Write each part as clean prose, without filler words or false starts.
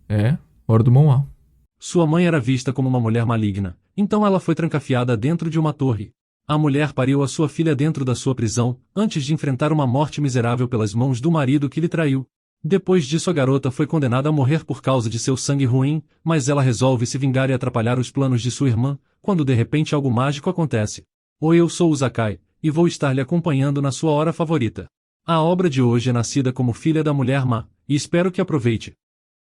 É, hora do Mão. Sua mãe era vista como uma mulher maligna, então ela foi trancafiada dentro de uma torre. A mulher pariu a sua filha dentro da sua prisão, antes de enfrentar uma morte miserável pelas mãos do marido que lhe traiu. Depois disso a garota foi condenada a morrer por causa de seu sangue ruim, mas ela resolve se vingar e atrapalhar os planos de sua irmã, quando de repente algo mágico acontece. Oi, eu sou o Zakai, e vou estar lhe acompanhando na sua hora favorita. A obra de hoje é nascida como filha da mulher má, e espero que aproveite.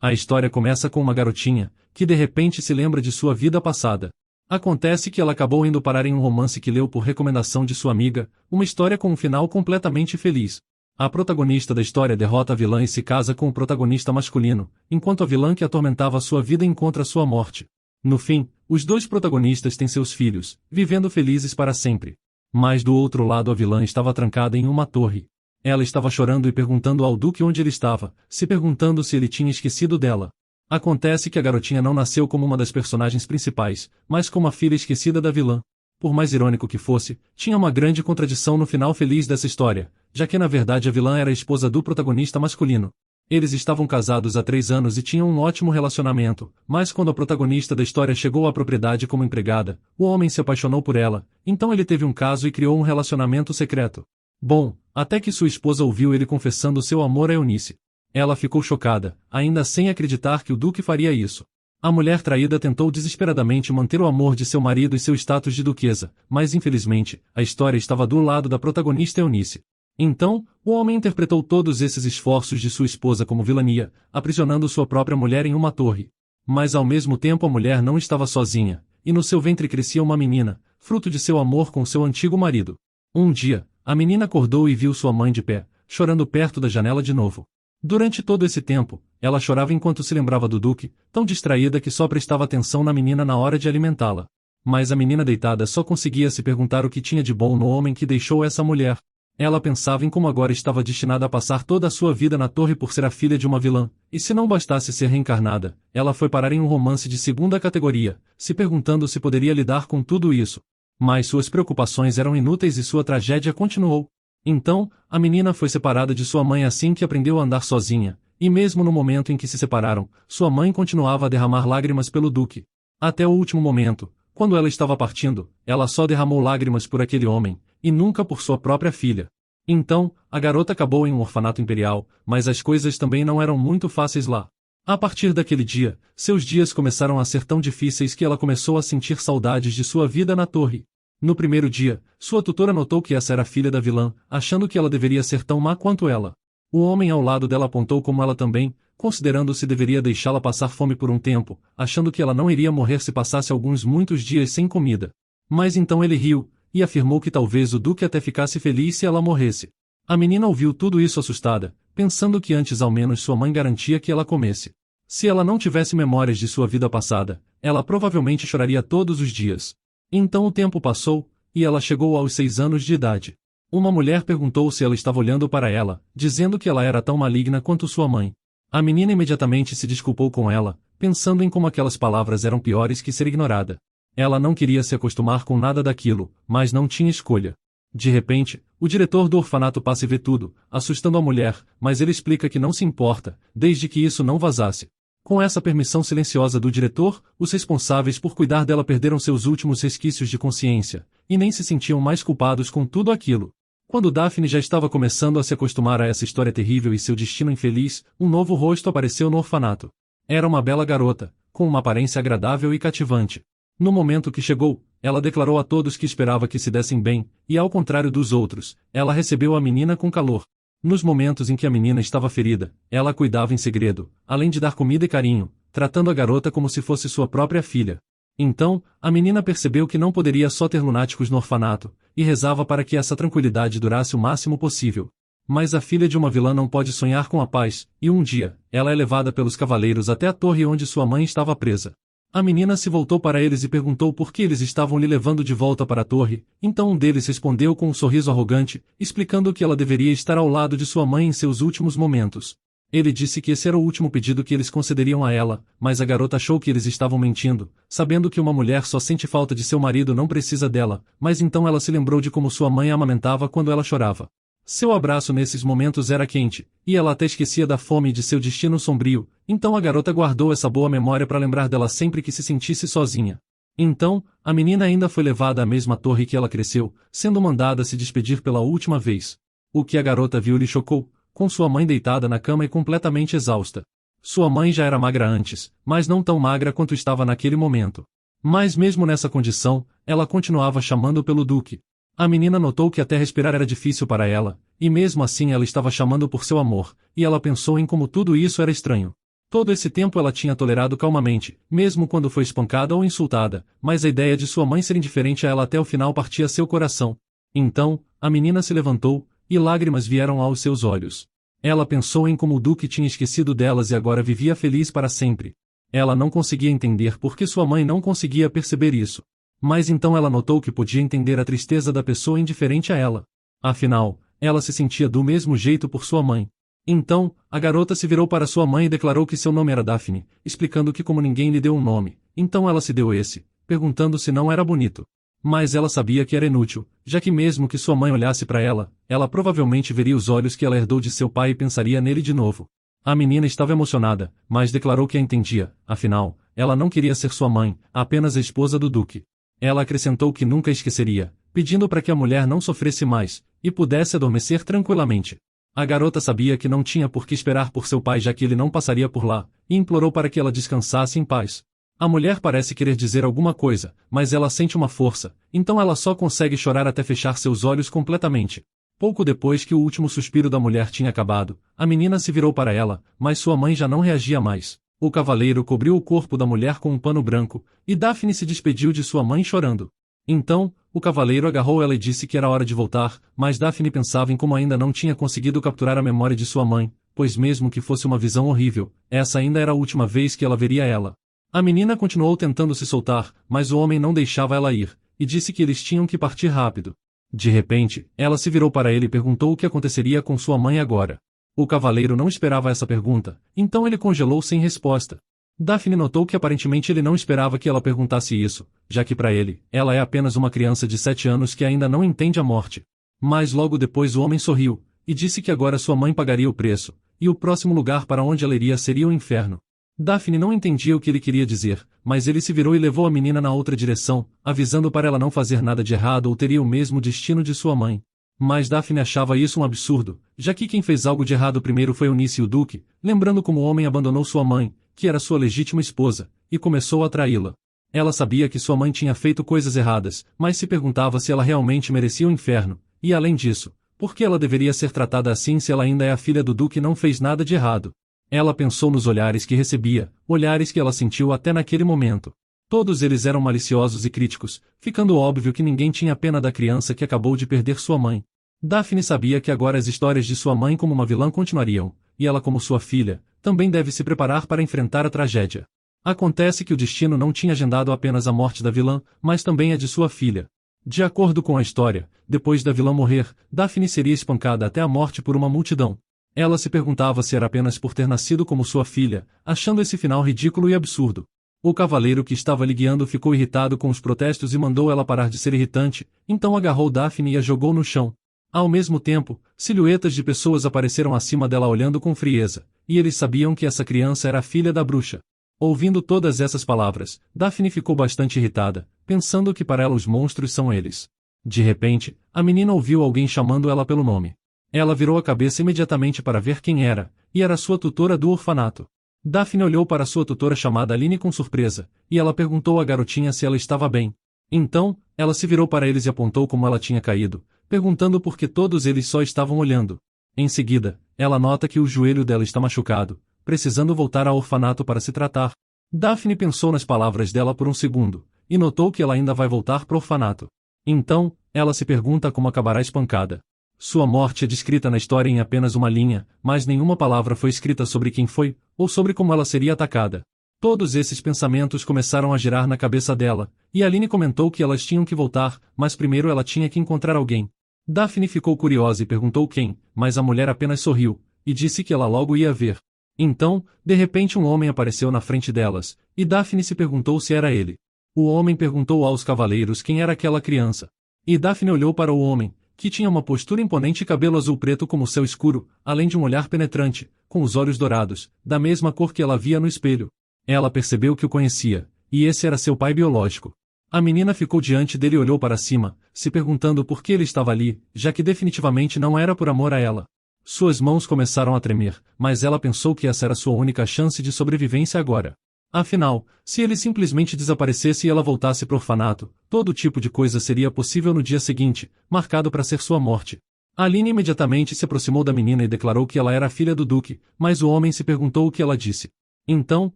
A história começa com uma garotinha, que de repente se lembra de sua vida passada. Acontece que ela acabou indo parar em um romance que leu por recomendação de sua amiga, uma história com um final completamente feliz. A protagonista da história derrota a vilã e se casa com o protagonista masculino, enquanto a vilã que atormentava sua vida encontra sua morte. No fim, os dois protagonistas têm seus filhos, vivendo felizes para sempre. Mas do outro lado a vilã estava trancada em uma torre. Ela estava chorando e perguntando ao Duque onde ele estava, se perguntando se ele tinha esquecido dela. Acontece que a garotinha não nasceu como uma das personagens principais, mas como a filha esquecida da vilã. Por mais irônico que fosse, tinha uma grande contradição no final feliz dessa história, já que na verdade a vilã era a esposa do protagonista masculino. Eles estavam casados há 3 anos e tinham um ótimo relacionamento, mas quando a protagonista da história chegou à propriedade como empregada, o homem se apaixonou por ela, então ele teve um caso e criou um relacionamento secreto. Bom, até que sua esposa ouviu ele confessando seu amor a Eunice. Ela ficou chocada, ainda sem acreditar que o Duque faria isso. A mulher traída tentou desesperadamente manter o amor de seu marido e seu status de duquesa, mas infelizmente, a história estava do lado da protagonista Eunice. Então, o homem interpretou todos esses esforços de sua esposa como vilania, aprisionando sua própria mulher em uma torre. Mas ao mesmo tempo a mulher não estava sozinha, e no seu ventre crescia uma menina, fruto de seu amor com seu antigo marido. Um dia, a menina acordou e viu sua mãe de pé, chorando perto da janela de novo. Durante todo esse tempo, ela chorava enquanto se lembrava do Duque, tão distraída que só prestava atenção na menina na hora de alimentá-la. Mas a menina deitada só conseguia se perguntar o que tinha de bom no homem que deixou essa mulher. Ela pensava em como agora estava destinada a passar toda a sua vida na torre por ser a filha de uma vilã, e se não bastasse ser reencarnada, ela foi parar em um romance de segunda categoria, se perguntando se poderia lidar com tudo isso. Mas suas preocupações eram inúteis e sua tragédia continuou. Então, a menina foi separada de sua mãe assim que aprendeu a andar sozinha, e mesmo no momento em que se separaram, sua mãe continuava a derramar lágrimas pelo Duque. Até o último momento, quando ela estava partindo, ela só derramou lágrimas por aquele homem, e nunca por sua própria filha. Então, a garota acabou em um orfanato imperial, mas as coisas também não eram muito fáceis lá. A partir daquele dia, seus dias começaram a ser tão difíceis que ela começou a sentir saudades de sua vida na torre. No primeiro dia, sua tutora notou que essa era a filha da vilã, achando que ela deveria ser tão má quanto ela. O homem ao lado dela apontou como ela também, considerando se deveria deixá-la passar fome por um tempo, achando que ela não iria morrer se passasse muitos dias sem comida. Mas então ele riu, e afirmou que talvez o Duque até ficasse feliz se ela morresse. A menina ouviu tudo isso assustada, pensando que antes ao menos sua mãe garantia que ela comesse. Se ela não tivesse memórias de sua vida passada, ela provavelmente choraria todos os dias. Então o tempo passou, e ela chegou aos 6 anos de idade. Uma mulher perguntou se ela estava olhando para ela, dizendo que ela era tão maligna quanto sua mãe. A menina imediatamente se desculpou com ela, pensando em como aquelas palavras eram piores que ser ignorada. Ela não queria se acostumar com nada daquilo, mas não tinha escolha. De repente, o diretor do orfanato passa e vê tudo, assustando a mulher, mas ele explica que não se importa, desde que isso não vazasse. Com essa permissão silenciosa do diretor, os responsáveis por cuidar dela perderam seus últimos resquícios de consciência, e nem se sentiam mais culpados com tudo aquilo. Quando Daphne já estava começando a se acostumar a essa história terrível e seu destino infeliz, um novo rosto apareceu no orfanato. Era uma bela garota, com uma aparência agradável e cativante. No momento que chegou, ela declarou a todos que esperava que se dessem bem, e ao contrário dos outros, ela recebeu a menina com calor. Nos momentos em que a menina estava ferida, ela a cuidava em segredo, além de dar comida e carinho, tratando a garota como se fosse sua própria filha. Então, a menina percebeu que não poderia só ter lunáticos no orfanato, e rezava para que essa tranquilidade durasse o máximo possível. Mas a filha de uma vilã não pode sonhar com a paz, e um dia, ela é levada pelos cavaleiros até a torre onde sua mãe estava presa. A menina se voltou para eles e perguntou por que eles estavam lhe levando de volta para a torre, então um deles respondeu com um sorriso arrogante, explicando que ela deveria estar ao lado de sua mãe em seus últimos momentos. Ele disse que esse era o último pedido que eles concederiam a ela, mas a garota achou que eles estavam mentindo, sabendo que uma mulher só sente falta de seu marido não precisa dela, mas então ela se lembrou de como sua mãe a amamentava quando ela chorava. Seu abraço nesses momentos era quente, e ela até esquecia da fome e de seu destino sombrio, então a garota guardou essa boa memória para lembrar dela sempre que se sentisse sozinha. Então, a menina ainda foi levada à mesma torre que ela cresceu, sendo mandada se despedir pela última vez. O que a garota viu lhe chocou, com sua mãe deitada na cama e completamente exausta. Sua mãe já era magra antes, mas não tão magra quanto estava naquele momento. Mas mesmo nessa condição, ela continuava chamando pelo Duque. A menina notou que até respirar era difícil para ela, e mesmo assim ela estava chamando por seu amor, e ela pensou em como tudo isso era estranho. Todo esse tempo ela tinha tolerado calmamente, mesmo quando foi espancada ou insultada, mas a ideia de sua mãe ser indiferente a ela até o final partia seu coração. Então, a menina se levantou, e lágrimas vieram aos seus olhos. Ela pensou em como o Duque tinha esquecido delas e agora vivia feliz para sempre. Ela não conseguia entender por que sua mãe não conseguia perceber isso. Mas então ela notou que podia entender a tristeza da pessoa indiferente a ela. Afinal, ela se sentia do mesmo jeito por sua mãe. Então, a garota se virou para sua mãe e declarou que seu nome era Daphne, explicando que como ninguém lhe deu um nome, então ela se deu esse, perguntando se não era bonito. Mas ela sabia que era inútil, já que mesmo que sua mãe olhasse para ela, ela provavelmente veria os olhos que ela herdou de seu pai e pensaria nele de novo. A menina estava emocionada, mas declarou que a entendia, afinal, ela não queria ser sua mãe, apenas a esposa do Duque. Ela acrescentou que nunca esqueceria, pedindo para que a mulher não sofresse mais, e pudesse adormecer tranquilamente. A garota sabia que não tinha por que esperar por seu pai já que ele não passaria por lá, e implorou para que ela descansasse em paz. A mulher parece querer dizer alguma coisa, mas ela sente uma força, então ela só consegue chorar até fechar seus olhos completamente. Pouco depois que o último suspiro da mulher tinha acabado, a menina se virou para ela, mas sua mãe já não reagia mais. O cavaleiro cobriu o corpo da mulher com um pano branco, e Daphne se despediu de sua mãe chorando. Então, o cavaleiro agarrou ela e disse que era hora de voltar, mas Daphne pensava em como ainda não tinha conseguido capturar a memória de sua mãe, pois mesmo que fosse uma visão horrível, essa ainda era a última vez que ela veria ela. A menina continuou tentando se soltar, mas o homem não deixava ela ir, e disse que eles tinham que partir rápido. De repente, ela se virou para ele e perguntou o que aconteceria com sua mãe agora. O cavaleiro não esperava essa pergunta, então ele congelou sem resposta. Daphne notou que aparentemente ele não esperava que ela perguntasse isso, já que para ele, ela é apenas uma criança de 7 anos que ainda não entende a morte. Mas logo depois o homem sorriu, e disse que agora sua mãe pagaria o preço, e o próximo lugar para onde ela iria seria o inferno. Daphne não entendia o que ele queria dizer, mas ele se virou e levou a menina na outra direção, avisando para ela não fazer nada de errado ou teria o mesmo destino de sua mãe. Mas Daphne achava isso um absurdo, já que quem fez algo de errado primeiro foi Eunice e o Duque, lembrando como o homem abandonou sua mãe, que era sua legítima esposa, e começou a traí-la. Ela sabia que sua mãe tinha feito coisas erradas, mas se perguntava se ela realmente merecia o inferno, e além disso, por que ela deveria ser tratada assim se ela ainda é a filha do Duque e não fez nada de errado? Ela pensou nos olhares que recebia, olhares que ela sentiu até naquele momento. Todos eles eram maliciosos e críticos, ficando óbvio que ninguém tinha pena da criança que acabou de perder sua mãe. Daphne sabia que agora as histórias de sua mãe como uma vilã continuariam, e ela como sua filha, também deve se preparar para enfrentar a tragédia. Acontece que o destino não tinha agendado apenas a morte da vilã, mas também a de sua filha. De acordo com a história, depois da vilã morrer, Daphne seria espancada até a morte por uma multidão. Ela se perguntava se era apenas por ter nascido como sua filha, achando esse final ridículo e absurdo. O cavaleiro que estava lhe guiando ficou irritado com os protestos e mandou ela parar de ser irritante, então agarrou Daphne e a jogou no chão. Ao mesmo tempo, silhuetas de pessoas apareceram acima dela olhando com frieza, e eles sabiam que essa criança era a filha da bruxa. Ouvindo todas essas palavras, Daphne ficou bastante irritada, pensando que para ela os monstros são eles. De repente, a menina ouviu alguém chamando ela pelo nome. Ela virou a cabeça imediatamente para ver quem era, e era sua tutora do orfanato. Daphne olhou para sua tutora chamada Aline com surpresa, e ela perguntou à garotinha se ela estava bem. Então, ela se virou para eles e apontou como ela tinha caído, perguntando por que todos eles só estavam olhando. Em seguida, ela nota que o joelho dela está machucado, precisando voltar ao orfanato para se tratar. Daphne pensou nas palavras dela por um segundo, e notou que ela ainda vai voltar para o orfanato. Então, ela se pergunta como acabará espancada. Sua morte é descrita na história em apenas uma linha, mas nenhuma palavra foi escrita sobre quem foi, ou sobre como ela seria atacada. Todos esses pensamentos começaram a girar na cabeça dela, e Aline comentou que elas tinham que voltar, mas primeiro ela tinha que encontrar alguém. Daphne ficou curiosa e perguntou quem, mas a mulher apenas sorriu, e disse que ela logo ia ver. Então, de repente um homem apareceu na frente delas, e Daphne se perguntou se era ele. O homem perguntou aos cavaleiros quem era aquela criança. E Daphne olhou para o homem, que tinha uma postura imponente e cabelo azul-preto como o céu escuro, além de um olhar penetrante, com os olhos dourados, da mesma cor que ela via no espelho. Ela percebeu que o conhecia, e esse era seu pai biológico. A menina ficou diante dele e olhou para cima, se perguntando por que ele estava ali, já que definitivamente não era por amor a ela. Suas mãos começaram a tremer, mas ela pensou que essa era sua única chance de sobrevivência agora. Afinal, se ele simplesmente desaparecesse e ela voltasse para o orfanato, todo tipo de coisa seria possível no dia seguinte, marcado para ser sua morte. Aline imediatamente se aproximou da menina e declarou que ela era a filha do Duque, mas o homem se perguntou o que ela disse. Então,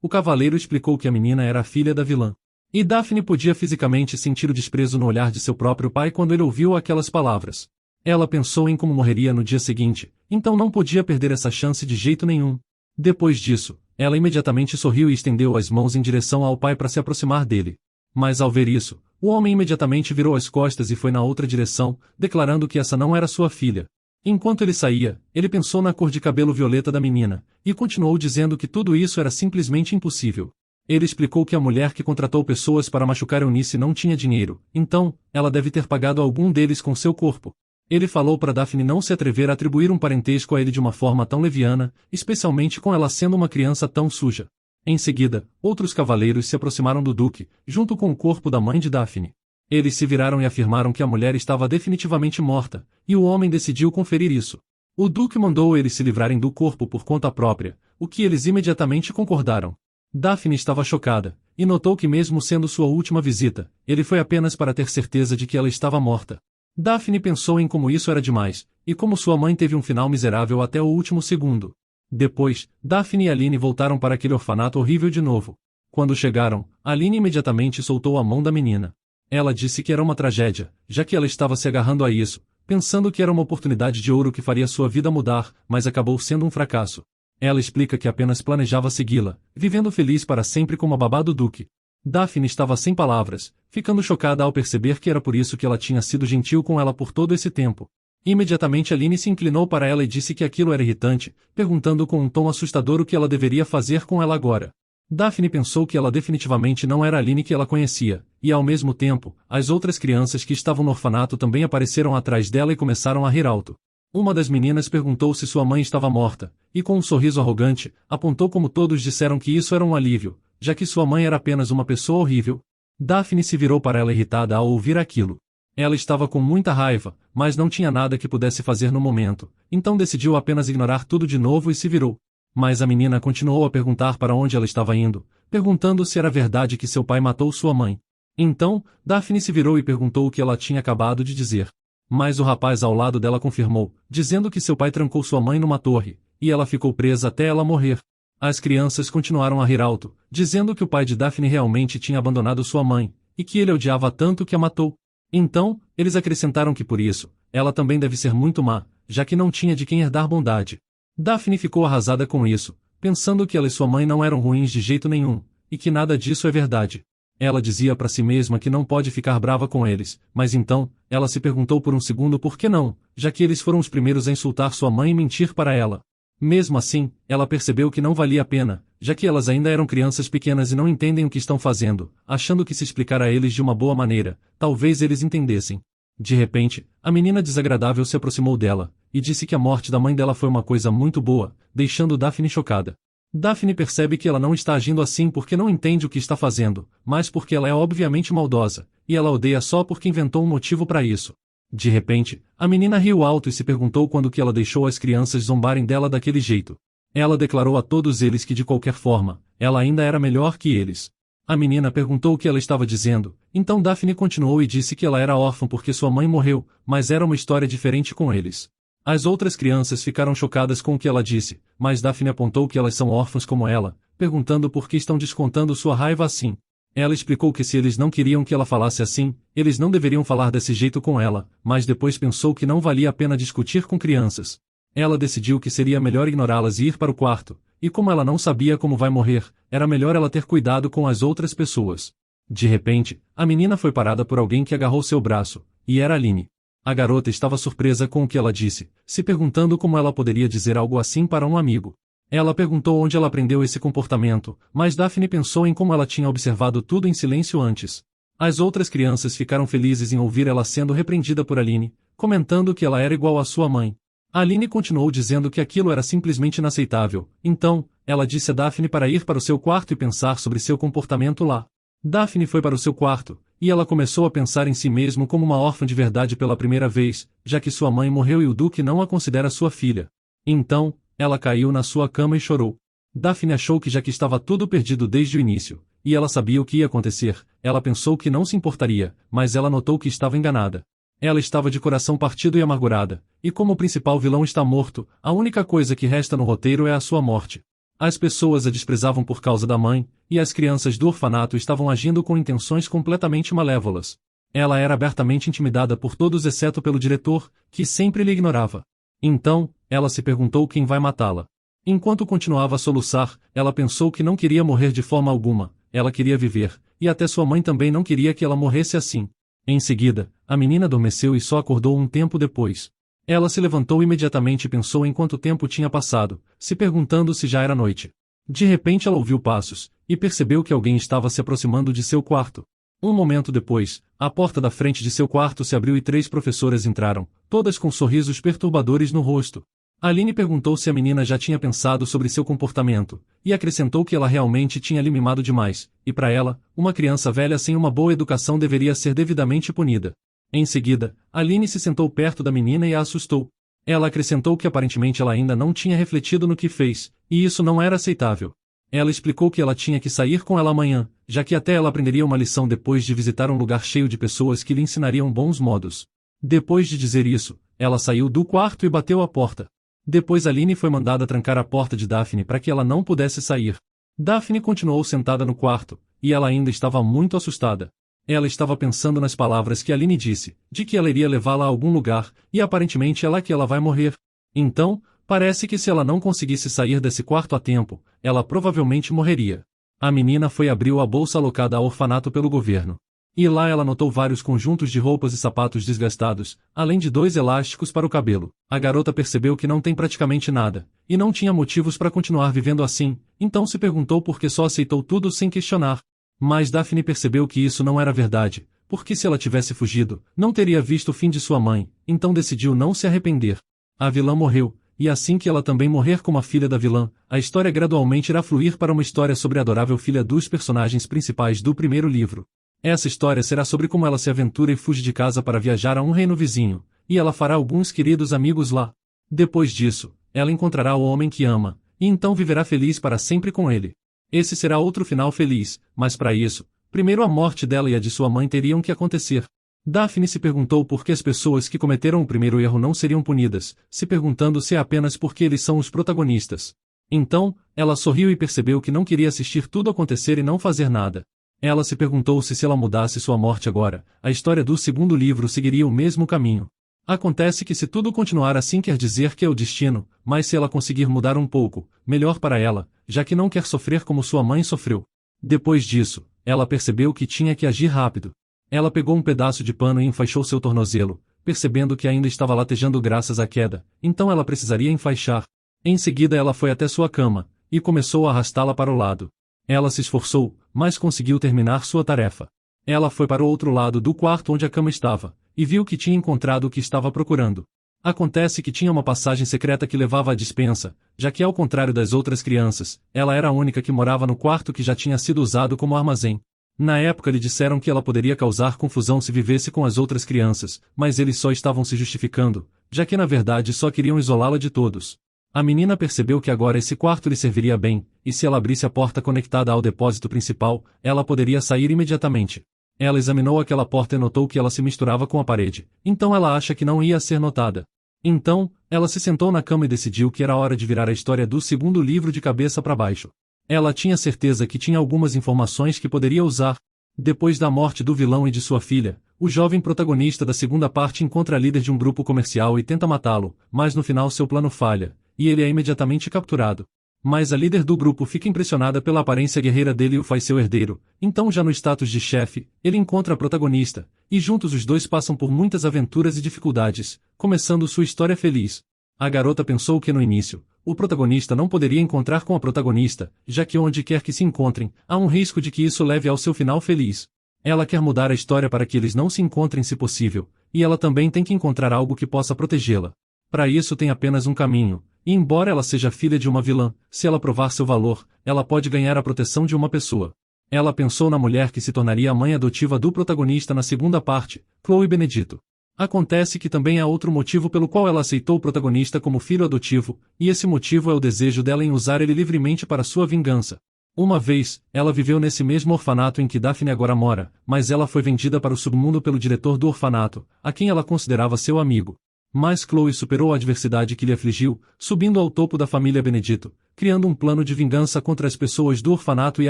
o cavaleiro explicou que a menina era a filha da vilã. E Daphne podia fisicamente sentir o desprezo no olhar de seu próprio pai quando ele ouviu aquelas palavras. Ela pensou em como morreria no dia seguinte, então não podia perder essa chance de jeito nenhum. Depois disso, ela imediatamente sorriu e estendeu as mãos em direção ao pai para se aproximar dele. Mas ao ver isso, o homem imediatamente virou as costas e foi na outra direção, declarando que essa não era sua filha. Enquanto ele saía, ele pensou na cor de cabelo violeta da menina, e continuou dizendo que tudo isso era simplesmente impossível. Ele explicou que a mulher que contratou pessoas para machucar Eunice não tinha dinheiro, então, ela deve ter pagado algum deles com seu corpo. Ele falou para Daphne não se atrever a atribuir um parentesco a ele de uma forma tão leviana, especialmente com ela sendo uma criança tão suja. Em seguida, outros cavaleiros se aproximaram do Duque, junto com o corpo da mãe de Daphne. Eles se viraram e afirmaram que a mulher estava definitivamente morta, e o homem decidiu conferir isso. O Duque mandou eles se livrarem do corpo por conta própria, o que eles imediatamente concordaram. Daphne estava chocada, e notou que mesmo sendo sua última visita, ele foi apenas para ter certeza de que ela estava morta. Daphne pensou em como isso era demais, e como sua mãe teve um final miserável até o último segundo. Depois, Daphne e Aline voltaram para aquele orfanato horrível de novo. Quando chegaram, Aline imediatamente soltou a mão da menina. Ela disse que era uma tragédia, já que ela estava se agarrando a isso, pensando que era uma oportunidade de ouro que faria sua vida mudar, mas acabou sendo um fracasso. Ela explica que apenas planejava segui-la, vivendo feliz para sempre como a babá do Duque. Daphne estava sem palavras, ficando chocada ao perceber que era por isso que ela tinha sido gentil com ela por todo esse tempo. Imediatamente Aline se inclinou para ela e disse que aquilo era irritante, perguntando com um tom assustador o que ela deveria fazer com ela agora. Daphne pensou que ela definitivamente não era a Aline que ela conhecia, e ao mesmo tempo, as outras crianças que estavam no orfanato também apareceram atrás dela e começaram a rir alto. Uma das meninas perguntou se sua mãe estava morta, e com um sorriso arrogante, apontou como todos disseram que isso era um alívio, já que sua mãe era apenas uma pessoa horrível. Daphne se virou para ela irritada ao ouvir aquilo. Ela estava com muita raiva, mas não tinha nada que pudesse fazer no momento, então decidiu apenas ignorar tudo de novo e se virou. Mas a menina continuou a perguntar para onde ela estava indo, perguntando se era verdade que seu pai matou sua mãe. Então, Daphne se virou e perguntou o que ela tinha acabado de dizer. Mas o rapaz ao lado dela confirmou, dizendo que seu pai trancou sua mãe numa torre, e ela ficou presa até ela morrer. As crianças continuaram a rir alto, dizendo que o pai de Daphne realmente tinha abandonado sua mãe, e que ele a odiava tanto que a matou. Então, eles acrescentaram que por isso, ela também deve ser muito má, já que não tinha de quem herdar bondade. Daphne ficou arrasada com isso, pensando que ela e sua mãe não eram ruins de jeito nenhum, e que nada disso é verdade. Ela dizia para si mesma que não pode ficar brava com eles, mas então, ela se perguntou por um segundo por que não, já que eles foram os primeiros a insultar sua mãe e mentir para ela. Mesmo assim, ela percebeu que não valia a pena, já que elas ainda eram crianças pequenas e não entendem o que estão fazendo, achando que se explicar a eles de uma boa maneira, talvez eles entendessem. De repente, a menina desagradável se aproximou dela, e disse que a morte da mãe dela foi uma coisa muito boa, deixando Daphne chocada. Daphne percebe que ela não está agindo assim porque não entende o que está fazendo, mas porque ela é obviamente maldosa, e ela odeia só porque inventou um motivo para isso. De repente, a menina riu alto e se perguntou quando que ela deixou as crianças zombarem dela daquele jeito. Ela declarou a todos eles que de qualquer forma, ela ainda era melhor que eles. A menina perguntou o que ela estava dizendo, então Daphne continuou e disse que ela era órfã porque sua mãe morreu, mas era uma história diferente com eles. As outras crianças ficaram chocadas com o que ela disse, mas Daphne apontou que elas são órfãs como ela, perguntando por que estão descontando sua raiva assim. Ela explicou que se eles não queriam que ela falasse assim, eles não deveriam falar desse jeito com ela, mas depois pensou que não valia a pena discutir com crianças. Ela decidiu que seria melhor ignorá-las e ir para o quarto, e como ela não sabia como vai morrer, era melhor ela ter cuidado com as outras pessoas. De repente, a menina foi parada por alguém que agarrou seu braço, e era Aline. A garota estava surpresa com o que ela disse, se perguntando como ela poderia dizer algo assim para um amigo. Ela perguntou onde ela aprendeu esse comportamento, mas Daphne pensou em como ela tinha observado tudo em silêncio antes. As outras crianças ficaram felizes em ouvir ela sendo repreendida por Aline, comentando que ela era igual à sua mãe. Aline continuou dizendo que aquilo era simplesmente inaceitável, então, ela disse a Daphne para ir para o seu quarto e pensar sobre seu comportamento lá. Daphne foi para o seu quarto, e ela começou a pensar em si mesmo como uma órfã de verdade pela primeira vez, já que sua mãe morreu e o Duque não a considera sua filha. Então, ela caiu na sua cama e chorou. Daphne achou que já que estava tudo perdido desde o início, e ela sabia o que ia acontecer, ela pensou que não se importaria, mas ela notou que estava enganada. Ela estava de coração partido e amargurada, e como o principal vilão está morto, a única coisa que resta no roteiro é a sua morte. As pessoas a desprezavam por causa da mãe, e as crianças do orfanato estavam agindo com intenções completamente malévolas. Ela era abertamente intimidada por todos exceto pelo diretor, que sempre lhe ignorava. Então, ela se perguntou quem vai matá-la. Enquanto continuava a soluçar, ela pensou que não queria morrer de forma alguma, ela queria viver, e até sua mãe também não queria que ela morresse assim. Em seguida, a menina adormeceu e só acordou um tempo depois. Ela se levantou imediatamente e pensou em quanto tempo tinha passado, se perguntando se já era noite. De repente ela ouviu passos, e percebeu que alguém estava se aproximando de seu quarto. Um momento depois, a porta da frente de seu quarto se abriu e 3 professoras entraram, todas com sorrisos perturbadores no rosto. Aline perguntou se a menina já tinha pensado sobre seu comportamento, e acrescentou que ela realmente tinha lhe mimado demais, e para ela, uma criança velha sem uma boa educação deveria ser devidamente punida. Em seguida, Aline se sentou perto da menina e a assustou. Ela acrescentou que aparentemente ela ainda não tinha refletido no que fez, e isso não era aceitável. Ela explicou que ela tinha que sair com ela amanhã, já que até ela aprenderia uma lição depois de visitar um lugar cheio de pessoas que lhe ensinariam bons modos. Depois de dizer isso, ela saiu do quarto e bateu a porta. Depois Aline foi mandada trancar a porta de Daphne para que ela não pudesse sair. Daphne continuou sentada no quarto, e ela ainda estava muito assustada. Ela estava pensando nas palavras que Aline disse, de que ela iria levá-la a algum lugar, e aparentemente é lá que ela vai morrer. Então, parece que se ela não conseguisse sair desse quarto a tempo, ela provavelmente morreria. A menina foi e abriu a bolsa alocada ao orfanato pelo governo. E lá ela notou vários conjuntos de roupas e sapatos desgastados, além de 2 elásticos para o cabelo. A garota percebeu que não tem praticamente nada, e não tinha motivos para continuar vivendo assim, então se perguntou por que só aceitou tudo sem questionar. Mas Daphne percebeu que isso não era verdade, porque se ela tivesse fugido, não teria visto o fim de sua mãe, então decidiu não se arrepender. A vilã morreu, e assim que ela também morrer como a filha da vilã, a história gradualmente irá fluir para uma história sobre a adorável filha dos personagens principais do primeiro livro. Essa história será sobre como ela se aventura e fuge de casa para viajar a um reino vizinho, e ela fará alguns queridos amigos lá. Depois disso, ela encontrará o homem que ama, e então viverá feliz para sempre com ele. Esse será outro final feliz, mas para isso, primeiro a morte dela e a de sua mãe teriam que acontecer. Daphne se perguntou por que as pessoas que cometeram o primeiro erro não seriam punidas, se perguntando se é apenas porque eles são os protagonistas. Então, ela sorriu e percebeu que não queria assistir tudo acontecer e não fazer nada. Ela se perguntou se ela mudasse sua morte agora, a história do segundo livro seguiria o mesmo caminho. Acontece que se tudo continuar assim quer dizer que é o destino, mas se ela conseguir mudar um pouco, melhor para ela, já que não quer sofrer como sua mãe sofreu. Depois disso, ela percebeu que tinha que agir rápido. Ela pegou um pedaço de pano e enfaixou seu tornozelo, percebendo que ainda estava latejando graças à queda, então ela precisaria enfaixar. Em seguida ela foi até sua cama, e começou a arrastá-la para o lado. Ela se esforçou, mas conseguiu terminar sua tarefa. Ela foi para o outro lado do quarto onde a cama estava, e viu que tinha encontrado o que estava procurando. Acontece que tinha uma passagem secreta que levava à despensa, já que ao contrário das outras crianças, ela era a única que morava no quarto que já tinha sido usado como armazém. Na época lhe disseram que ela poderia causar confusão se vivesse com as outras crianças, mas eles só estavam se justificando, já que na verdade só queriam isolá-la de todos. A menina percebeu que agora esse quarto lhe serviria bem, e se ela abrisse a porta conectada ao depósito principal, ela poderia sair imediatamente. Ela examinou aquela porta e notou que ela se misturava com a parede, então ela acha que não ia ser notada. Então, ela se sentou na cama e decidiu que era hora de virar a história do segundo livro de cabeça para baixo. Ela tinha certeza que tinha algumas informações que poderia usar. Depois da morte do vilão e de sua filha, o jovem protagonista da segunda parte encontra a líder de um grupo comercial e tenta matá-lo, mas no final seu plano falha, e ele é imediatamente capturado. Mas a líder do grupo fica impressionada pela aparência guerreira dele e o faz seu herdeiro, então já no status de chefe, ele encontra a protagonista, e juntos os dois passam por muitas aventuras e dificuldades, começando sua história feliz. A garota pensou que no início, o protagonista não poderia encontrar com a protagonista, já que onde quer que se encontrem, há um risco de que isso leve ao seu final feliz. Ela quer mudar a história para que eles não se encontrem se possível, e ela também tem que encontrar algo que possa protegê-la. Para isso tem apenas um caminho, e embora ela seja filha de uma vilã, se ela provar seu valor, ela pode ganhar a proteção de uma pessoa. Ela pensou na mulher que se tornaria a mãe adotiva do protagonista na segunda parte, Chloe Benedito. Acontece que também há outro motivo pelo qual ela aceitou o protagonista como filho adotivo, e esse motivo é o desejo dela em usar ele livremente para sua vingança. Uma vez, ela viveu nesse mesmo orfanato em que Daphne agora mora, mas ela foi vendida para o submundo pelo diretor do orfanato, a quem ela considerava seu amigo. Mas Chloe superou a adversidade que lhe afligiu, subindo ao topo da família Benedito, criando um plano de vingança contra as pessoas do orfanato e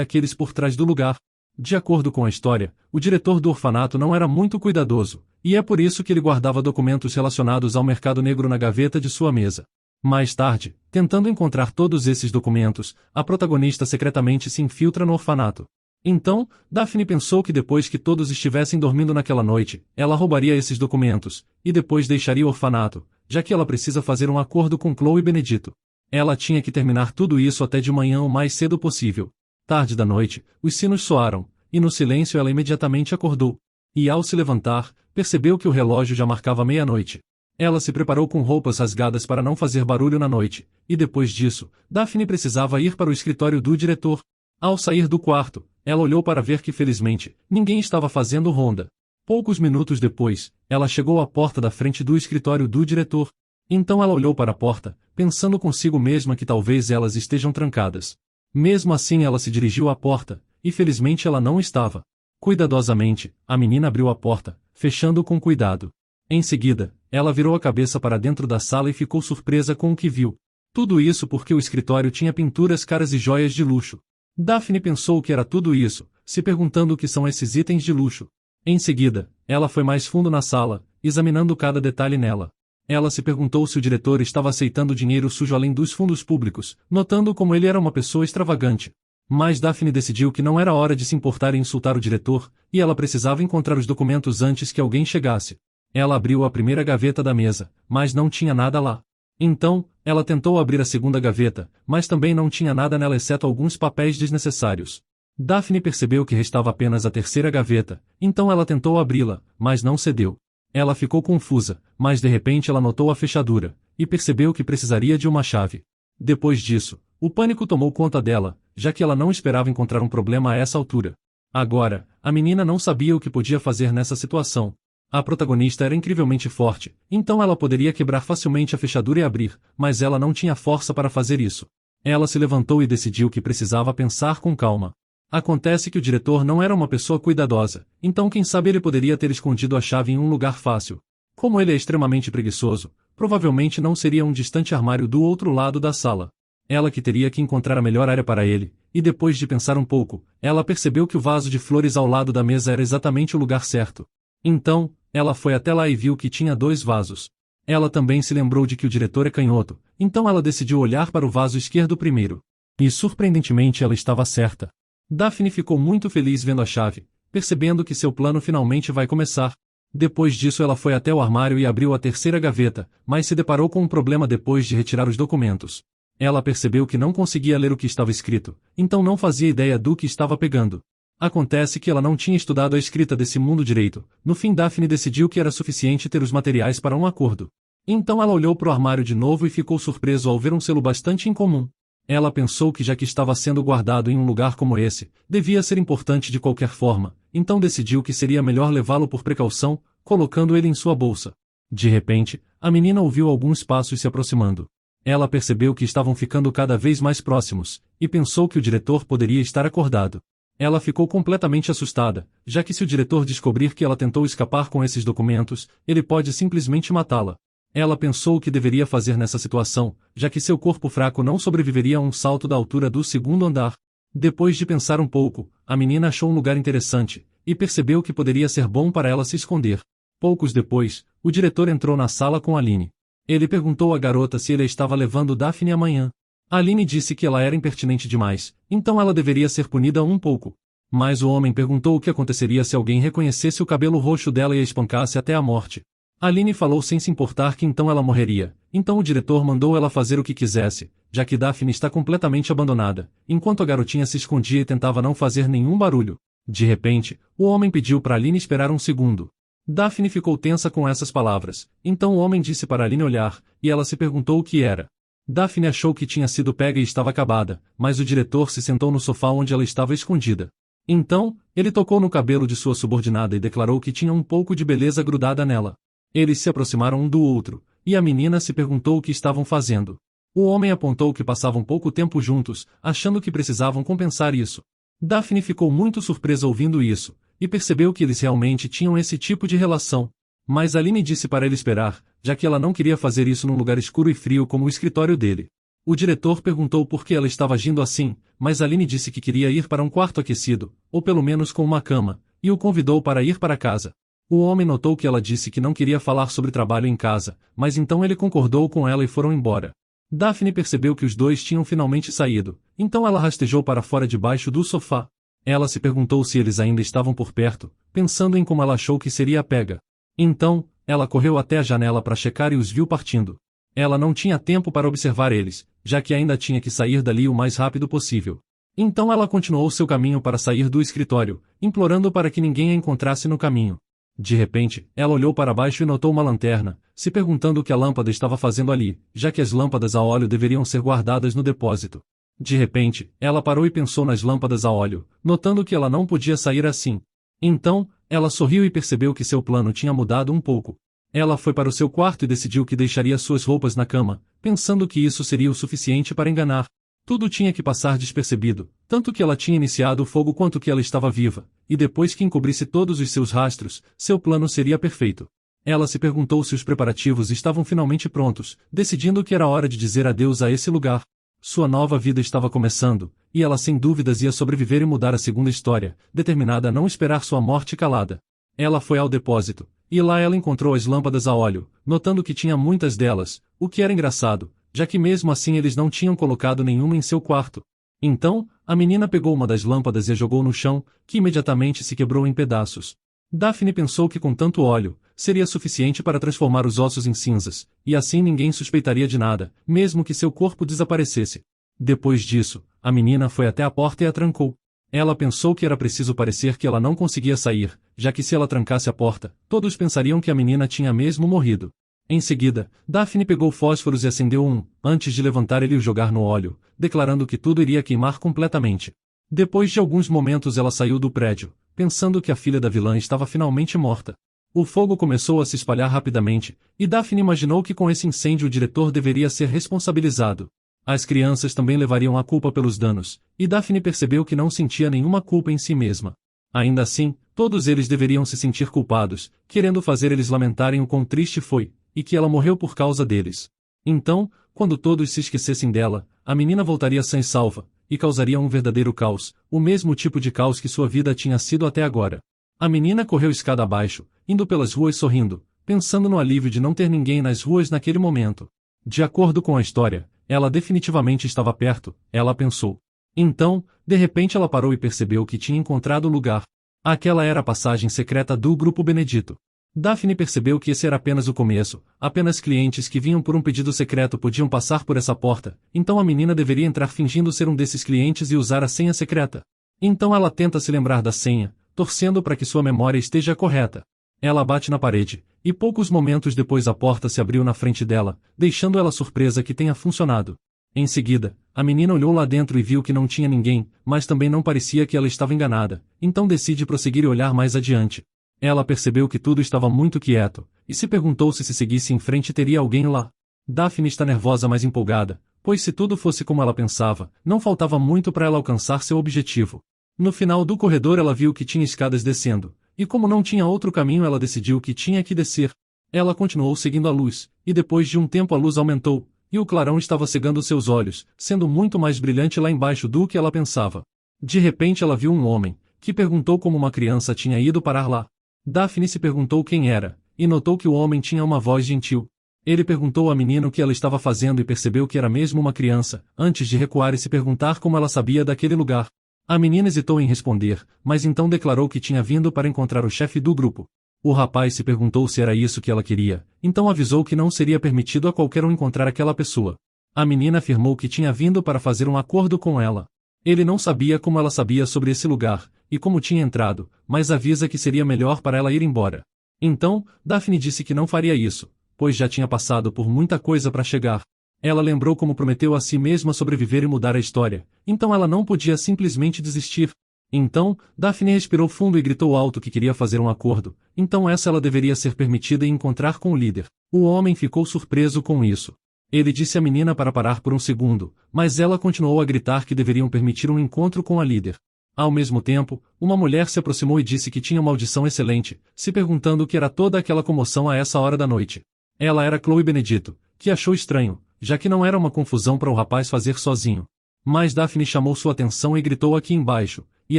aqueles por trás do lugar. De acordo com a história, o diretor do orfanato não era muito cuidadoso, e é por isso que ele guardava documentos relacionados ao mercado negro na gaveta de sua mesa. Mais tarde, tentando encontrar todos esses documentos, a protagonista secretamente se infiltra no orfanato. Então, Daphne pensou que depois que todos estivessem dormindo naquela noite, ela roubaria esses documentos, e depois deixaria o orfanato, já que ela precisa fazer um acordo com Chloe Benedito. Ela tinha que terminar tudo isso até de manhã o mais cedo possível. Tarde da noite, os sinos soaram, e no silêncio ela imediatamente acordou. E ao se levantar, percebeu que o relógio já marcava meia-noite. Ela se preparou com roupas rasgadas para não fazer barulho na noite, e depois disso, Daphne precisava ir para o escritório do diretor. Ao sair do quarto, ela olhou para ver que felizmente, ninguém estava fazendo ronda. Poucos minutos depois, ela chegou à porta da frente do escritório do diretor. Então ela olhou para a porta, pensando consigo mesma que talvez elas estejam trancadas. Mesmo assim ela se dirigiu à porta, e felizmente ela não estava. Cuidadosamente, a menina abriu a porta, fechando com cuidado. Em seguida, ela virou a cabeça para dentro da sala e ficou surpresa com o que viu. Tudo isso porque o escritório tinha pinturas caras e joias de luxo. Daphne pensou que era tudo isso, se perguntando o que são esses itens de luxo. Em seguida, ela foi mais fundo na sala, examinando cada detalhe nela. Ela se perguntou se o diretor estava aceitando dinheiro sujo além dos fundos públicos, notando como ele era uma pessoa extravagante. Mas Daphne decidiu que não era hora de se importar em insultar o diretor, e ela precisava encontrar os documentos antes que alguém chegasse. Ela abriu a primeira gaveta da mesa, mas não tinha nada lá. Então, ela tentou abrir a segunda gaveta, mas também não tinha nada nela exceto alguns papéis desnecessários. Daphne percebeu que restava apenas a terceira gaveta, então ela tentou abri-la, mas não cedeu. Ela ficou confusa, mas de repente ela notou a fechadura, e percebeu que precisaria de uma chave. Depois disso, o pânico tomou conta dela, já que ela não esperava encontrar um problema a essa altura. Agora, a menina não sabia o que podia fazer nessa situação. A protagonista era incrivelmente forte, então ela poderia quebrar facilmente a fechadura e abrir, mas ela não tinha força para fazer isso. Ela se levantou e decidiu que precisava pensar com calma. Acontece que o diretor não era uma pessoa cuidadosa, então quem sabe ele poderia ter escondido a chave em um lugar fácil. Como ele é extremamente preguiçoso, provavelmente não seria um distante armário do outro lado da sala. Ela que teria que encontrar a melhor área para ele, e depois de pensar um pouco, ela percebeu que o vaso de flores ao lado da mesa era exatamente o lugar certo. Então, ela foi até lá e viu que tinha 2 vasos. Ela também se lembrou de que o diretor é canhoto, então ela decidiu olhar para o vaso esquerdo primeiro. E surpreendentemente ela estava certa. Daphne ficou muito feliz vendo a chave, percebendo que seu plano finalmente vai começar. Depois disso ela foi até o armário e abriu a terceira gaveta, mas se deparou com um problema depois de retirar os documentos. Ela percebeu que não conseguia ler o que estava escrito, então não fazia ideia do que estava pegando. Acontece que ela não tinha estudado a escrita desse mundo direito. No fim, Daphne decidiu que era suficiente ter os materiais para um acordo. Então ela olhou para o armário de novo e ficou surpreso ao ver um selo bastante incomum. Ela pensou que já que estava sendo guardado em um lugar como esse, devia ser importante de qualquer forma, então decidiu que seria melhor levá-lo por precaução, colocando ele em sua bolsa. De repente, a menina ouviu alguns passos se aproximando. Ela percebeu que estavam ficando cada vez mais próximos, e pensou que o diretor poderia estar acordado. Ela ficou completamente assustada, já que se o diretor descobrir que ela tentou escapar com esses documentos, ele pode simplesmente matá-la. Ela pensou o que deveria fazer nessa situação, já que seu corpo fraco não sobreviveria a um salto da altura do 2º andar. Depois de pensar um pouco, a menina achou um lugar interessante, e percebeu que poderia ser bom para ela se esconder. Poucos depois, o diretor entrou na sala com Aline. Ele perguntou à garota se ele estava levando Daphne amanhã. Aline disse que ela era impertinente demais, então ela deveria ser punida um pouco. Mas o homem perguntou o que aconteceria se alguém reconhecesse o cabelo roxo dela e a espancasse até a morte. Aline falou sem se importar que então ela morreria, então o diretor mandou ela fazer o que quisesse, já que Daphne está completamente abandonada, enquanto a garotinha se escondia e tentava não fazer nenhum barulho. De repente, o homem pediu para Aline esperar um segundo. Daphne ficou tensa com essas palavras, então o homem disse para Aline olhar, e ela se perguntou o que era. Daphne achou que tinha sido pega e estava acabada, mas o diretor se sentou no sofá onde ela estava escondida. Então, ele tocou no cabelo de sua subordinada e declarou que tinha um pouco de beleza grudada nela. Eles se aproximaram um do outro, e a menina se perguntou o que estavam fazendo. O homem apontou que passavam pouco tempo juntos, achando que precisavam compensar isso. Daphne ficou muito surpresa ouvindo isso, e percebeu que eles realmente tinham esse tipo de relação. Mas Aline disse para ele esperar, já que ela não queria fazer isso num lugar escuro e frio como o escritório dele. O diretor perguntou por que ela estava agindo assim, mas Aline disse que queria ir para um quarto aquecido, ou pelo menos com uma cama, e o convidou para ir para casa. O homem notou que ela disse que não queria falar sobre trabalho em casa, mas então ele concordou com ela e foram embora. Daphne percebeu que os dois tinham finalmente saído, então ela rastejou para fora debaixo do sofá. Ela se perguntou se eles ainda estavam por perto, pensando em como ela achou que seria a pega. Então, ela correu até a janela para checar e os viu partindo. Ela não tinha tempo para observar eles, já que ainda tinha que sair dali o mais rápido possível. Então ela continuou seu caminho para sair do escritório, implorando para que ninguém a encontrasse no caminho. De repente, ela olhou para baixo e notou uma lanterna, se perguntando o que a lâmpada estava fazendo ali, já que as lâmpadas a óleo deveriam ser guardadas no depósito. De repente, ela parou e pensou nas lâmpadas a óleo, notando que ela não podia sair assim. Então, ela sorriu e percebeu que seu plano tinha mudado um pouco. Ela foi para o seu quarto e decidiu que deixaria suas roupas na cama, pensando que isso seria o suficiente para enganar. Tudo tinha que passar despercebido, tanto que ela tinha iniciado o fogo quanto que ela estava viva, e depois que encobrisse todos os seus rastros, seu plano seria perfeito. Ela se perguntou se os preparativos estavam finalmente prontos, decidindo que era hora de dizer adeus a esse lugar. Sua nova vida estava começando, e ela sem dúvidas ia sobreviver e mudar a segunda história, determinada a não esperar sua morte calada. Ela foi ao depósito, e lá ela encontrou as lâmpadas a óleo, notando que tinha muitas delas, o que era engraçado, já que mesmo assim eles não tinham colocado nenhuma em seu quarto. Então, a menina pegou uma das lâmpadas e a jogou no chão, que imediatamente se quebrou em pedaços. Daphne pensou que com tanto óleo, seria suficiente para transformar os ossos em cinzas, e assim ninguém suspeitaria de nada, mesmo que seu corpo desaparecesse. Depois disso, a menina foi até a porta e a trancou. Ela pensou que era preciso parecer que ela não conseguia sair, já que se ela trancasse a porta, todos pensariam que a menina tinha mesmo morrido. Em seguida, Daphne pegou fósforos e acendeu um, antes de levantar ele e o jogar no óleo, declarando que tudo iria queimar completamente. Depois de alguns momentos ela saiu do prédio, pensando que a filha da vilã estava finalmente morta. O fogo começou a se espalhar rapidamente, e Daphne imaginou que com esse incêndio o diretor deveria ser responsabilizado. As crianças também levariam a culpa pelos danos, e Daphne percebeu que não sentia nenhuma culpa em si mesma. Ainda assim, todos eles deveriam se sentir culpados, querendo fazer eles lamentarem o quão triste foi, e que ela morreu por causa deles. Então, quando todos se esquecessem dela, a menina voltaria sã e salva, e causaria um verdadeiro caos, o mesmo tipo de caos que sua vida tinha sido até agora. A menina correu escada abaixo, indo pelas ruas sorrindo, pensando no alívio de não ter ninguém nas ruas naquele momento. De acordo com a história, ela definitivamente estava perto, ela pensou. Então, de repente ela parou e percebeu que tinha encontrado o lugar. Aquela era a passagem secreta do Grupo Benedito. Daphne percebeu que esse era apenas o começo, apenas clientes que vinham por um pedido secreto podiam passar por essa porta, então a menina deveria entrar fingindo ser um desses clientes e usar a senha secreta. Então ela tenta se lembrar da senha, torcendo para que sua memória esteja correta. Ela bate na parede, e poucos momentos depois a porta se abriu na frente dela, deixando ela surpresa que tenha funcionado. Em seguida, a menina olhou lá dentro e viu que não tinha ninguém, mas também não parecia que ela estava enganada, então decide prosseguir e olhar mais adiante. Ela percebeu que tudo estava muito quieto, e se perguntou se seguisse em frente teria alguém lá. Daphne está nervosa mas empolgada, pois se tudo fosse como ela pensava, não faltava muito para ela alcançar seu objetivo. No final do corredor ela viu que tinha escadas descendo, e como não tinha outro caminho ela decidiu que tinha que descer. Ela continuou seguindo a luz, e depois de um tempo a luz aumentou, e o clarão estava cegando seus olhos, sendo muito mais brilhante lá embaixo do que ela pensava. De repente ela viu um homem, que perguntou como uma criança tinha ido parar lá. Daphne se perguntou quem era, e notou que o homem tinha uma voz gentil. Ele perguntou à menina o que ela estava fazendo e percebeu que era mesmo uma criança, antes de recuar e se perguntar como ela sabia daquele lugar. A menina hesitou em responder, mas então declarou que tinha vindo para encontrar o chefe do grupo. O rapaz se perguntou se era isso que ela queria, então avisou que não seria permitido a qualquer um encontrar aquela pessoa. A menina afirmou que tinha vindo para fazer um acordo com ela. Ele não sabia como ela sabia sobre esse lugar, e como tinha entrado, mas avisa que seria melhor para ela ir embora. Então, Daphne disse que não faria isso, pois já tinha passado por muita coisa para chegar. Ela lembrou como prometeu a si mesma sobreviver e mudar a história, então ela não podia simplesmente desistir. Então, Daphne respirou fundo e gritou alto que queria fazer um acordo, então ela deveria ser permitida e encontrar com o líder. O homem ficou surpreso com isso. Ele disse à menina para parar por um segundo, mas ela continuou a gritar que deveriam permitir um encontro com a líder. Ao mesmo tempo, uma mulher se aproximou e disse que tinha uma audição excelente, se perguntando o que era toda aquela comoção a essa hora da noite. Ela era Chloe Benedito, que achou estranho, já que não era uma confusão para o rapaz fazer sozinho. Mas Daphne chamou sua atenção e gritou aqui embaixo, e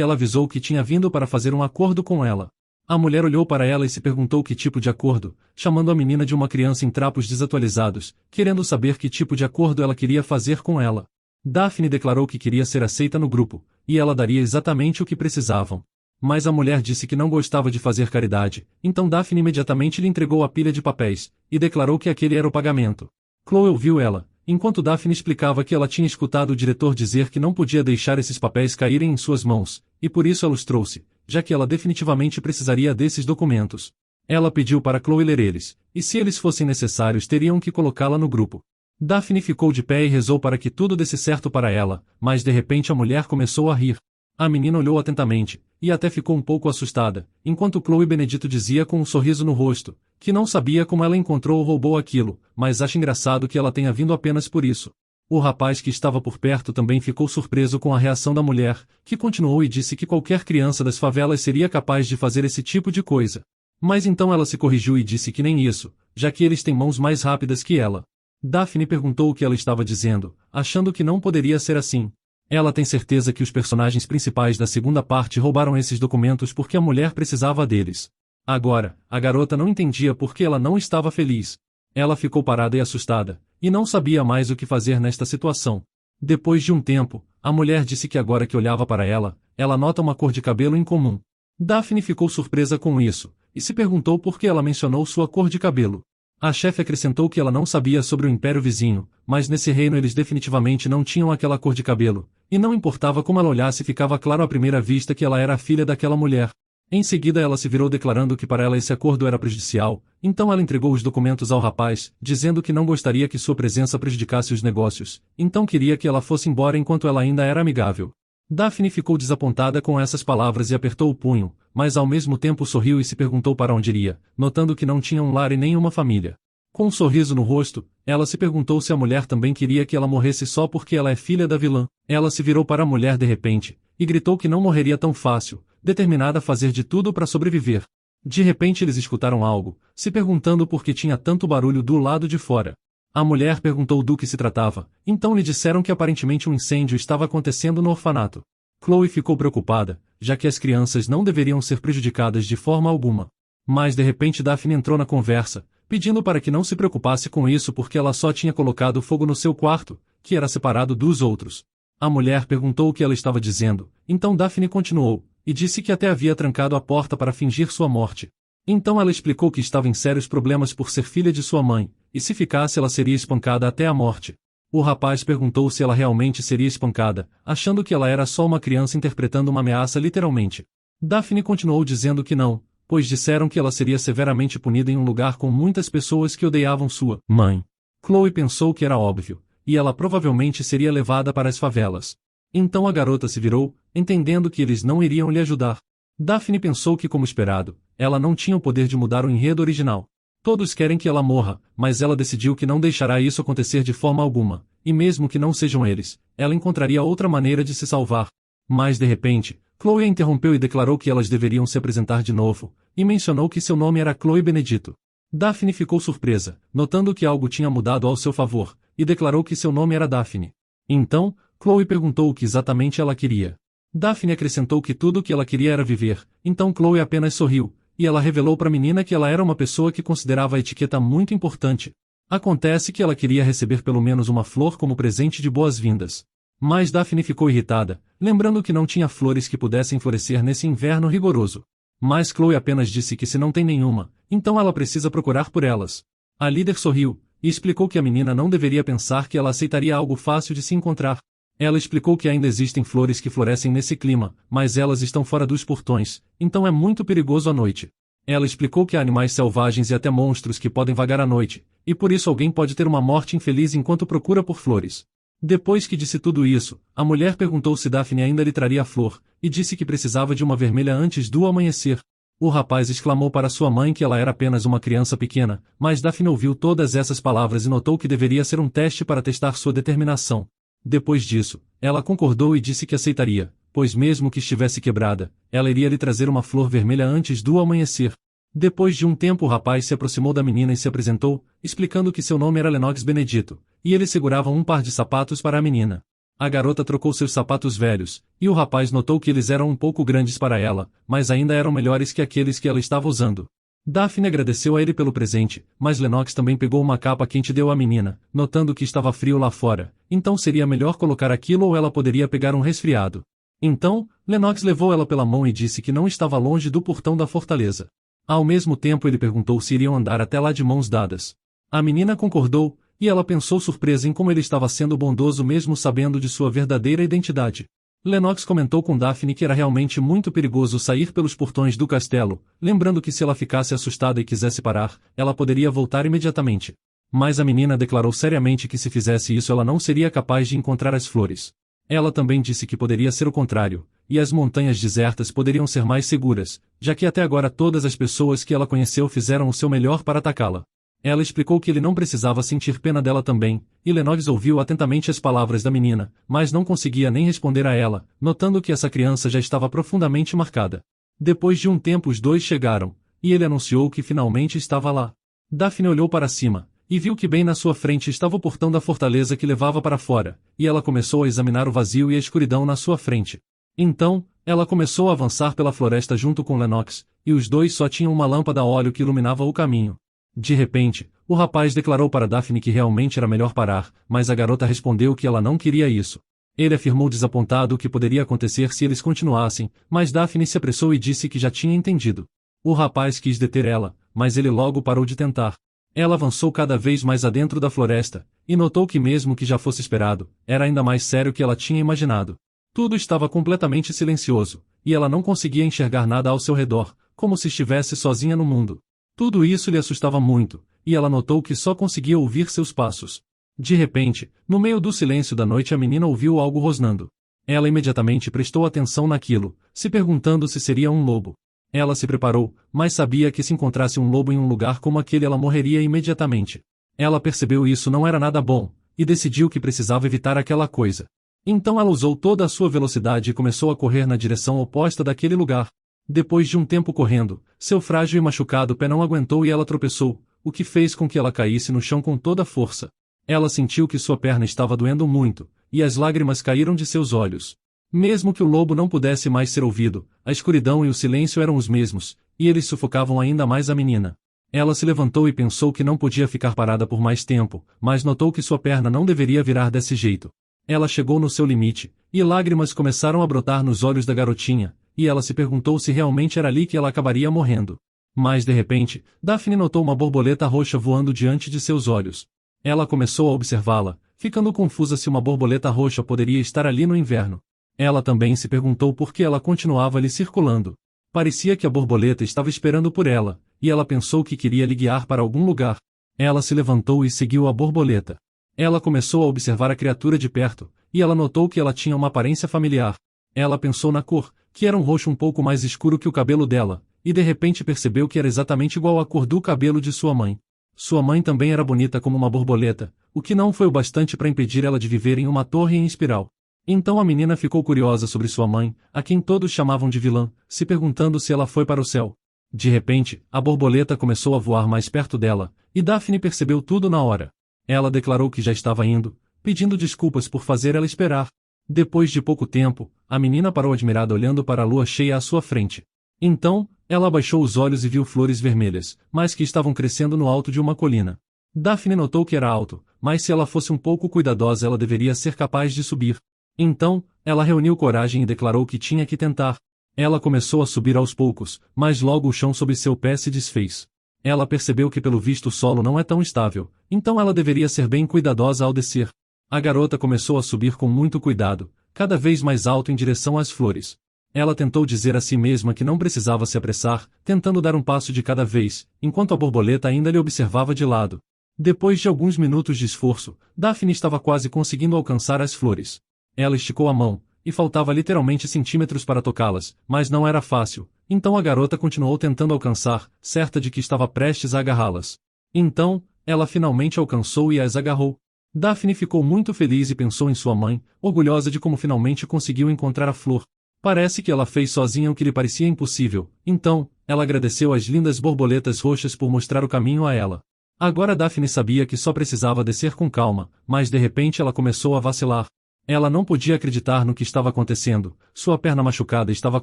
ela avisou que tinha vindo para fazer um acordo com ela. A mulher olhou para ela e se perguntou que tipo de acordo, chamando a menina de uma criança em trapos desatualizados, querendo saber que tipo de acordo ela queria fazer com ela. Daphne declarou que queria ser aceita no grupo, e ela daria exatamente o que precisavam. Mas a mulher disse que não gostava de fazer caridade, então Daphne imediatamente lhe entregou a pilha de papéis, e declarou que aquele era o pagamento. Chloe ouviu ela, enquanto Daphne explicava que ela tinha escutado o diretor dizer que não podia deixar esses papéis caírem em suas mãos, e por isso ela os trouxe, já que ela definitivamente precisaria desses documentos. Ela pediu para Chloe ler eles, e se eles fossem necessários teriam que colocá-la no grupo. Daphne ficou de pé e rezou para que tudo desse certo para ela, mas de repente a mulher começou a rir. A menina olhou atentamente, e até ficou um pouco assustada, enquanto Chloe Benedito dizia com um sorriso no rosto, que não sabia como ela encontrou ou roubou aquilo, mas acha engraçado que ela tenha vindo apenas por isso. O rapaz que estava por perto também ficou surpreso com a reação da mulher, que continuou e disse que qualquer criança das favelas seria capaz de fazer esse tipo de coisa. Mas então ela se corrigiu e disse que nem isso, já que eles têm mãos mais rápidas que ela. Daphne perguntou o que ela estava dizendo, achando que não poderia ser assim. Ela tem certeza que os personagens principais da segunda parte roubaram esses documentos porque a mulher precisava deles. Agora, a garota não entendia por que ela não estava feliz. Ela ficou parada e assustada, e não sabia mais o que fazer nesta situação. Depois de um tempo, a mulher disse que agora que olhava para ela, ela nota uma cor de cabelo incomum. Daphne ficou surpresa com isso, e se perguntou por que ela mencionou sua cor de cabelo. A chefe acrescentou que ela não sabia sobre o império vizinho, mas nesse reino eles definitivamente não tinham aquela cor de cabelo, e não importava como ela olhasse ficava claro à primeira vista que ela era a filha daquela mulher. Em seguida ela se virou declarando que para ela esse acordo era prejudicial, então ela entregou os documentos ao rapaz, dizendo que não gostaria que sua presença prejudicasse os negócios, então queria que ela fosse embora enquanto ela ainda era amigável. Daphne ficou desapontada com essas palavras e apertou o punho, mas ao mesmo tempo sorriu e se perguntou para onde iria, notando que não tinha um lar e nem uma família. Com um sorriso no rosto, ela se perguntou se a mulher também queria que ela morresse só porque ela é filha da vilã. Ela se virou para a mulher de repente, e gritou que não morreria tão fácil, determinada a fazer de tudo para sobreviver. De repente eles escutaram algo, se perguntando por que tinha tanto barulho do lado de fora. A mulher perguntou do que se tratava, então lhe disseram que aparentemente um incêndio estava acontecendo no orfanato. Chloe ficou preocupada, já que as crianças não deveriam ser prejudicadas de forma alguma. Mas de repente Daphne entrou na conversa, pedindo para que não se preocupasse com isso porque ela só tinha colocado fogo no seu quarto, que era separado dos outros. A mulher perguntou o que ela estava dizendo, então Daphne continuou, e disse que até havia trancado a porta para fingir sua morte. Então ela explicou que estava em sérios problemas por ser filha de sua mãe, e se ficasse ela seria espancada até a morte. O rapaz perguntou se ela realmente seria espancada, achando que ela era só uma criança interpretando uma ameaça literalmente. Daphne continuou dizendo que não, pois disseram que ela seria severamente punida em um lugar com muitas pessoas que odiavam sua mãe. Chloe pensou que era óbvio, e ela provavelmente seria levada para as favelas. Então a garota se virou, entendendo que eles não iriam lhe ajudar. Daphne pensou que, como esperado, ela não tinha o poder de mudar o enredo original. Todos querem que ela morra, mas ela decidiu que não deixará isso acontecer de forma alguma, e mesmo que não sejam eles, ela encontraria outra maneira de se salvar. Mas de repente, Chloe a interrompeu e declarou que elas deveriam se apresentar de novo, e mencionou que seu nome era Chloe Benedito. Daphne ficou surpresa, notando que algo tinha mudado ao seu favor, e declarou que seu nome era Daphne. Então, Chloe perguntou o que exatamente ela queria. Daphne acrescentou que tudo o que ela queria era viver, então Chloe apenas sorriu, e ela revelou para a menina que ela era uma pessoa que considerava a etiqueta muito importante. Acontece que ela queria receber pelo menos uma flor como presente de boas-vindas. Mas Daphne ficou irritada, lembrando que não tinha flores que pudessem florescer nesse inverno rigoroso. Mas Chloe apenas disse que se não tem nenhuma, então ela precisa procurar por elas. A líder sorriu, e explicou que a menina não deveria pensar que ela aceitaria algo fácil de se encontrar. Ela explicou que ainda existem flores que florescem nesse clima, mas elas estão fora dos portões, então é muito perigoso à noite. Ela explicou que há animais selvagens e até monstros que podem vagar à noite, e por isso alguém pode ter uma morte infeliz enquanto procura por flores. Depois que disse tudo isso, a mulher perguntou se Daphne ainda lhe traria a flor, e disse que precisava de uma vermelha antes do amanhecer. O rapaz exclamou para sua mãe que ela era apenas uma criança pequena, mas Daphne ouviu todas essas palavras e notou que deveria ser um teste para testar sua determinação. Depois disso, ela concordou e disse que aceitaria, pois mesmo que estivesse quebrada, ela iria lhe trazer uma flor vermelha antes do amanhecer. Depois de um tempo o rapaz se aproximou da menina e se apresentou, explicando que seu nome era Lennox Benedito, e ele segurava um par de sapatos para a menina. A garota trocou seus sapatos velhos, e o rapaz notou que eles eram um pouco grandes para ela, mas ainda eram melhores que aqueles que ela estava usando. Daphne agradeceu a ele pelo presente, mas Lennox também pegou uma capa quente e deu à menina, notando que estava frio lá fora, então seria melhor colocar aquilo ou ela poderia pegar um resfriado. Então, Lennox levou ela pela mão e disse que não estava longe do portão da fortaleza. Ao mesmo tempo ele perguntou se iriam andar até lá de mãos dadas. A menina concordou, e ela pensou surpresa em como ele estava sendo bondoso mesmo sabendo de sua verdadeira identidade. Lennox comentou com Daphne que era realmente muito perigoso sair pelos portões do castelo, lembrando que se ela ficasse assustada e quisesse parar, ela poderia voltar imediatamente. Mas a menina declarou seriamente que se fizesse isso ela não seria capaz de encontrar as flores. Ela também disse que poderia ser o contrário, e as montanhas desertas poderiam ser mais seguras, já que até agora todas as pessoas que ela conheceu fizeram o seu melhor para atacá-la. Ela explicou que ele não precisava sentir pena dela também, e Lennox ouviu atentamente as palavras da menina, mas não conseguia nem responder a ela, notando que essa criança já estava profundamente marcada. Depois de um tempo os dois chegaram, e ele anunciou que finalmente estava lá. Daphne olhou para cima, e viu que bem na sua frente estava o portão da fortaleza que levava para fora, e ela começou a examinar o vazio e a escuridão na sua frente. Então, ela começou a avançar pela floresta junto com Lennox, e os dois só tinham uma lâmpada a óleo que iluminava o caminho. De repente, o rapaz declarou para Daphne que realmente era melhor parar, mas a garota respondeu que ela não queria isso. Ele afirmou desapontado o que poderia acontecer se eles continuassem, mas Daphne se apressou e disse que já tinha entendido. O rapaz quis deter ela, mas ele logo parou de tentar. Ela avançou cada vez mais adentro da floresta, e notou que mesmo que já fosse esperado, era ainda mais sério que ela tinha imaginado. Tudo estava completamente silencioso, e ela não conseguia enxergar nada ao seu redor, como se estivesse sozinha no mundo. Tudo isso lhe assustava muito, e ela notou que só conseguia ouvir seus passos. De repente, no meio do silêncio da noite a menina ouviu algo rosnando. Ela imediatamente prestou atenção naquilo, se perguntando se seria um lobo. Ela se preparou, mas sabia que se encontrasse um lobo em um lugar como aquele ela morreria imediatamente. Ela percebeu isso não era nada bom, e decidiu que precisava evitar aquela coisa. Então ela usou toda a sua velocidade e começou a correr na direção oposta daquele lugar. Depois de um tempo correndo, seu frágil e machucado pé não aguentou e ela tropeçou, o que fez com que ela caísse no chão com toda a força. Ela sentiu que sua perna estava doendo muito, e as lágrimas caíram de seus olhos. Mesmo que o lobo não pudesse mais ser ouvido, a escuridão e o silêncio eram os mesmos, e eles sufocavam ainda mais a menina. Ela se levantou e pensou que não podia ficar parada por mais tempo, mas notou que sua perna não deveria virar desse jeito. Ela chegou no seu limite, e lágrimas começaram a brotar nos olhos da garotinha, e ela se perguntou se realmente era ali que ela acabaria morrendo. Mas de repente, Daphne notou uma borboleta roxa voando diante de seus olhos. Ela começou a observá-la, ficando confusa se uma borboleta roxa poderia estar ali no inverno. Ela também se perguntou por que ela continuava ali circulando. Parecia que a borboleta estava esperando por ela, e ela pensou que queria lhe guiar para algum lugar. Ela se levantou e seguiu a borboleta. Ela começou a observar a criatura de perto, e ela notou que ela tinha uma aparência familiar. Ela pensou na cor, que era um roxo um pouco mais escuro que o cabelo dela, e de repente percebeu que era exatamente igual à cor do cabelo de sua mãe. Sua mãe também era bonita como uma borboleta, o que não foi o bastante para impedir ela de viver em uma torre em espiral. Então a menina ficou curiosa sobre sua mãe, a quem todos chamavam de vilã, se perguntando se ela foi para o céu. De repente, a borboleta começou a voar mais perto dela, e Daphne percebeu tudo na hora. Ela declarou que já estava indo, pedindo desculpas por fazer ela esperar. Depois de pouco tempo, a menina parou admirada olhando para a lua cheia à sua frente. Então, ela abaixou os olhos e viu flores vermelhas, mas que estavam crescendo no alto de uma colina. Daphne notou que era alto, mas se ela fosse um pouco cuidadosa ela deveria ser capaz de subir. Então, ela reuniu coragem e declarou que tinha que tentar. Ela começou a subir aos poucos, mas logo o chão sob seu pé se desfez. Ela percebeu que pelo visto o solo não é tão estável, então ela deveria ser bem cuidadosa ao descer. A garota começou a subir com muito cuidado, cada vez mais alto em direção às flores. Ela tentou dizer a si mesma que não precisava se apressar, tentando dar um passo de cada vez, enquanto a borboleta ainda lhe observava de lado. Depois de alguns minutos de esforço, Daphne estava quase conseguindo alcançar as flores. Ela esticou a mão, e faltava literalmente centímetros para tocá-las, mas não era fácil, então a garota continuou tentando alcançar, certa de que estava prestes a agarrá-las. Então, ela finalmente alcançou e as agarrou. Daphne ficou muito feliz e pensou em sua mãe, orgulhosa de como finalmente conseguiu encontrar a flor. Parece que ela fez sozinha o que lhe parecia impossível, então, ela agradeceu às lindas borboletas roxas por mostrar o caminho a ela. Agora Daphne sabia que só precisava descer com calma, mas de repente ela começou a vacilar. Ela não podia acreditar no que estava acontecendo, sua perna machucada estava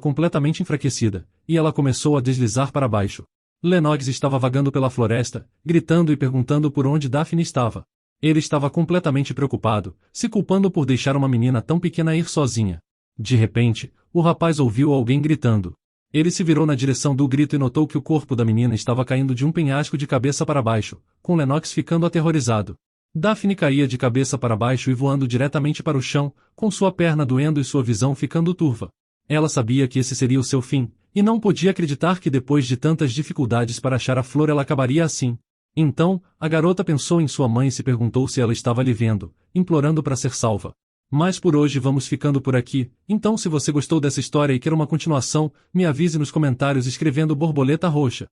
completamente enfraquecida, e ela começou a deslizar para baixo. Lennox estava vagando pela floresta, gritando e perguntando por onde Daphne estava. Ele estava completamente preocupado, se culpando por deixar uma menina tão pequena ir sozinha. De repente, o rapaz ouviu alguém gritando. Ele se virou na direção do grito e notou que o corpo da menina estava caindo de um penhasco de cabeça para baixo, com Lennox ficando aterrorizado. Daphne caía de cabeça para baixo e voando diretamente para o chão, com sua perna doendo e sua visão ficando turva. Ela sabia que esse seria o seu fim, e não podia acreditar que depois de tantas dificuldades para achar a flor ela acabaria assim. Então, a garota pensou em sua mãe e se perguntou se ela estava lhe vendo, implorando para ser salva. Mas por hoje vamos ficando por aqui, então se você gostou dessa história e quer uma continuação, me avise nos comentários escrevendo borboleta roxa.